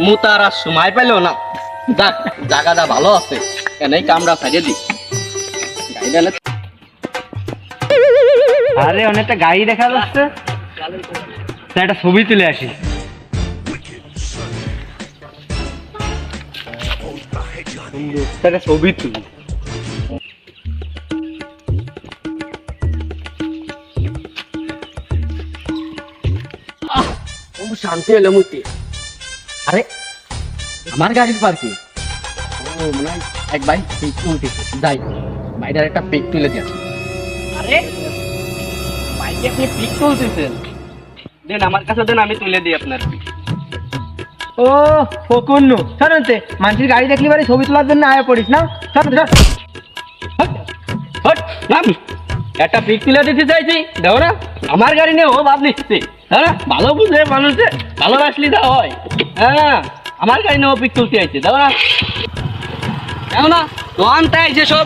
মুতার আর সময় পাইলো না। যাক, জায়গাটা ভালো আছে, এনেই কামড়া সাইডে দি। আরে অনেকটা গাড়ি দেখা যাচ্ছে, একটা ছবি তুলে আসি। একটা ছবি তুলি। শান্তি হলো মুতি। আরে আমার গাড়ির পার্কে মনে হয় এক ভাই পিক তুলতেছে, যাই ভাইটার একটা পিক তুলে দিয়ে আসি। আরে ভাইকে আপনি পিক তুলতেছেন, দেন আমার কাছে দেন, আমি তুলে দিই আপনার পিক। ও ফকুন্নু, শোনতে মানুষের গাড়ি দেখলি বারে ছবি তোলার জন্য আয়া পড়িস না। একটা পিক তুলে দিতে চাইছি, দেখো না আমার গাড়ি নিয়ে ও ভাব নিচ্ছে। হ্যাঁ, ভালো বুঝে মানুষে ভালোবাসলি তা হয়। হ্যাঁ, আমার গাড়ি নিয়ে ও পিক তুলতে চাইছে, দেখো না, দেখো না তো আনতে আইছে সব।